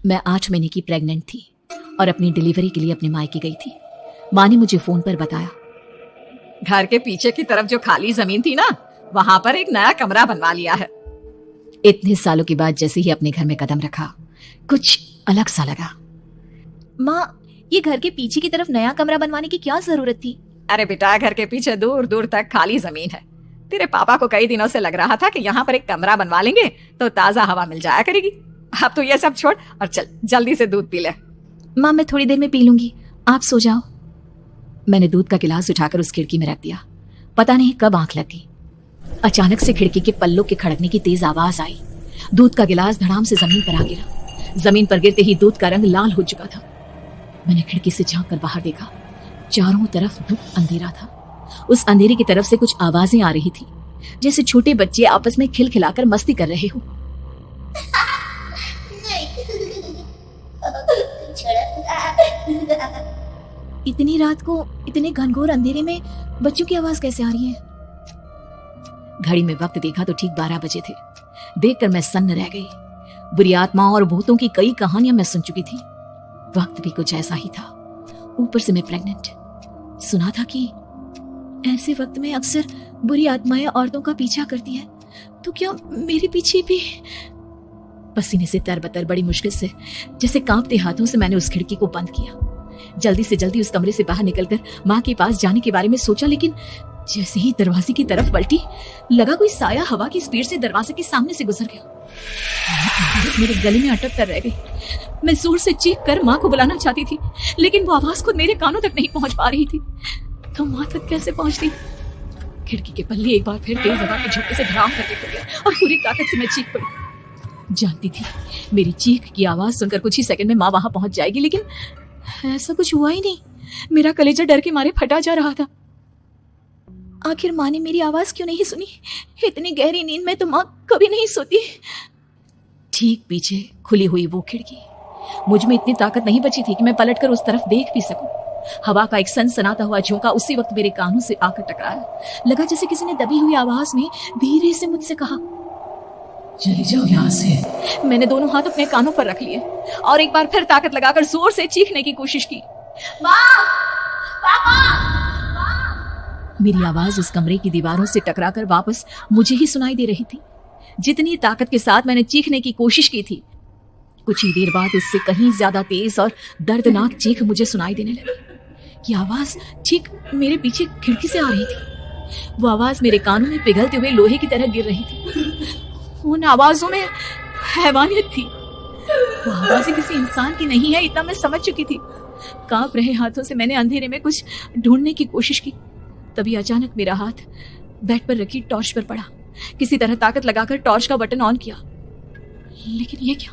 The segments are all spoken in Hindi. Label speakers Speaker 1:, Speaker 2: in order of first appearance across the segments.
Speaker 1: मैं 8 महीने की प्रेग्नेंट थी और अपनी डिलीवरी के लिए अपने मायके गई थी। माँ ने मुझे फोन पर बताया,
Speaker 2: घर के पीछे की तरफ जो खाली जमीन थी ना, वहां पर एक नया कमरा बनवा लिया है।
Speaker 1: इतने सालों के बाद जैसे ही अपने घर में कदम रखा, कुछ अलग सा लगा।
Speaker 3: माँ, ये घर के पीछे की तरफ नया कमरा बनवाने की क्या जरूरत थी?
Speaker 2: अरे बेटा, घर के पीछे दूर दूर तक खाली जमीन है। तेरे पापा को कई दिनों से लग रहा था कि यहाँ पर एक कमरा बनवा लेंगे तो ताजा हवा मिल जाया करेगी। अब तो ये सब छोड़ और चल जल्दी से दूध पी ले।
Speaker 3: माँ, मैं थोड़ी देर में पी लूंगी, आप सो जाओ।
Speaker 1: मैंने दूध का गिलास उठाकर उस खिड़की में रख दिया। पता नहीं कब आंख लग गई। अचानक से खिड़की के पल्लों के खड़कने की तेज आवाज आई। दूध का गिलास धड़ाम से जमीन पर आ गिरा। जमीन पर गिरते ही दूध का रंग लाल हो चुका था। मैंने खिड़की से झांक कर बाहर देखा। चारों तरफ धूप अंधेरा था। उस अंधेरे की तरफ से कुछ आवाजें आ रही थी, जैसे छोटे बच्चे आपस में खिलखिलाकर मस्ती कर रहे हो।
Speaker 3: इतनी रात को इतने घनघोर अंधेरे में बच्चों की आवाज कैसे आ रही है?
Speaker 1: घड़ी में वक्त देखा तो ठीक 12 बजे थे। देखकर मैं सन्न रह गई। बुरी आत्माओं और भूतों की कई कहानियां मैं सुन चुकी थी। वक्त भी कुछ ऐसा ही था। ऊपर से मैं प्रेग्नेंट। सुना था कि ऐसे वक्त में अक्सर बुरी आत्माएं औरतों का पीछा करती हैं। तो क्या मेरे पीछे भी? पसीने से तरबतर बड़ी मुश्किल से, जैसे कांपते हाथों से मैंने उस खिड़की को बंद किया। जल्दी से जल्दी उस कमरे से बाहर निकलकर माँ के पास जाने के बारे में सोचा, लेकिन जैसे ही दरवाजे की तरफ पलटी, लगा कोई साया हवा की स्पीड से दरवाजे के सामने से गुजर गया। मेरे गले में अटक कर रह गई। मैं जोर से चीख कर माँ को बुलाना चाहती थी, लेकिन वो आवाज खुद मेरे कानों तक नहीं पहुंच पा रही थी। तो माँ तक कैसे पहुंचती? खिड़की के पल्ले एक बार फिर तेज हवा के झोंके से धड़ाम करके खुल गए और पूरी ताकत से मैं चीख पड़ी। जानती थी मेरी चीख की आवाज सुनकर कुछ ही सेकंड में माँ वहां पहुंच जाएगी, लेकिन ऐसा कुछ हुआ ही नहीं। मेरा कलेजा डर के मारे फटा जा रहा था।
Speaker 3: आखिर माँ ने मेरी आवाज क्यों नहीं सुनी? इतनी गहरी नींद में तो माँ कभी नहीं सोती।
Speaker 1: ठीक पीछे खुली हुई वो खिड़की। मुझ में इतनी ताकत नहीं बची थी कि मैं पलटकर उस तरफ देख भी सकूं। हवा का एक सनसनाता हुआ झोंका उसी वक्त मेरे कानों से आकर टकराया। लगा जैसे किसी ने दबी हुई आवाज में धीरे से मुझसे कहा,
Speaker 4: चली जाओ यहाँ से।
Speaker 1: मैंने दोनों हाथ अपने कानों पर रख लिए और एक बार फिर ताकत लगाकर जोर से चीखने की कोशिश की। मेरी आवाज उस कमरे की दीवारों से टकराकर वापस मुझे ही सुनाई दे रही थी। जितनी ताकत के साथ मैंने चीखने की कोशिश की थी, कुछ ही देर बाद उससे कहीं ज्यादा तेज और दर्दनाक चीख मुझे सुनाई देने लगी। ये आवाज ठीक मेरे पीछे खिड़की से आ रही थी। वो आवाज मेरे कानों में पिघलते हुए लोहे की तरह गिर रही थी। उन आवाजों में हैवानियत थी। वो आवाजें किसी इंसान की नहीं है, इतना मैं समझ चुकी थी। कांप रहे हाथों से मैंने अंधेरे में कुछ ढूंढने की कोशिश की। तभी अचानक मेरा हाथ बेड पर रखी टॉर्च पर पड़ा। किसी तरह ताकत लगाकर टॉर्च का बटन ऑन किया, लेकिन ये क्या?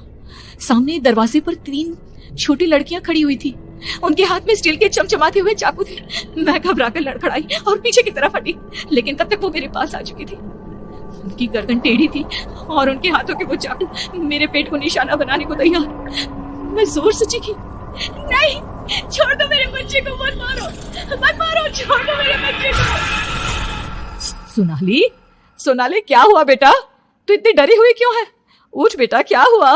Speaker 1: सामने दरवाजे पर 3 छोटी लड़कियां खड़ी हुई थी। उनके हाथ में स्टील के चमचमाते हुए चाकू थे। मैं घबराकर लड़खड़ाई और पीछे की तरफ हटी, लेकिन तब तक वो मेरे पास आ चुकी थी। उनकी गर्दन टेढ़ी थी और उनके हाथों के वो चाकू मेरे पेट को निशाना बनाने को तैयार। मैं जोर से चीखी, नहीं, छोड़ दो मेरे बच्चे को, मत मारो, मत मारो, छोड़ दो मेरे बच्चे को। सोनाली, क्या हुआ बेटा? तू इतनी डरी हुई क्यों है? उठ बेटा, क्या हुआ?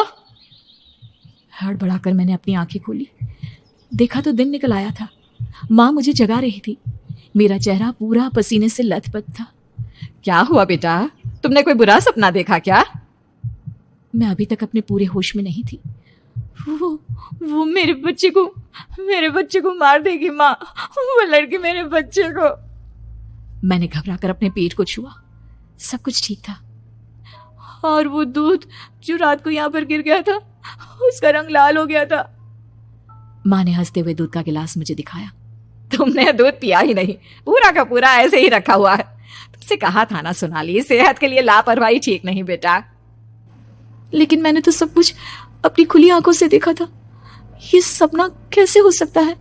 Speaker 1: हड़बड़ाकर मैंने अपनी आंखें खोली। देखा तो दिन निकल आया था। माँ मुझे जगा रही थी। मेरा चेहरा पूरा पसीने से लथपथ था।
Speaker 2: क्या हुआ बेटा? तुमने कोई बुरा सपना देखा क्या?
Speaker 1: मैं अभी तक अपने पूरे होश में नहीं थी। वो मेरे बच्चे को मार देगी माँ। वो लड़की मेरे बच्चे को। मैंने घबराकर अपने पेट को छुआ। सब कुछ ठीक था। और वो दूध जो रात को यहाँ पर गिर गया था, उसका रंग लाल हो गया था। माँ ने हंसते हुए दूध का गिलास मुझे दिखाया।
Speaker 2: तुमने दूध पिया ही नहीं, पूरा का पूरा ऐसे ही रखा हुआ है। तुमसे कहा था ना सोनाली, सेहत के लिए लापरवाही ठीक नहीं बेटा।
Speaker 1: लेकिन मैंने तो सब कुछ अपनी खुली आंखों से देखा था। ये सपना कैसे हो सकता है?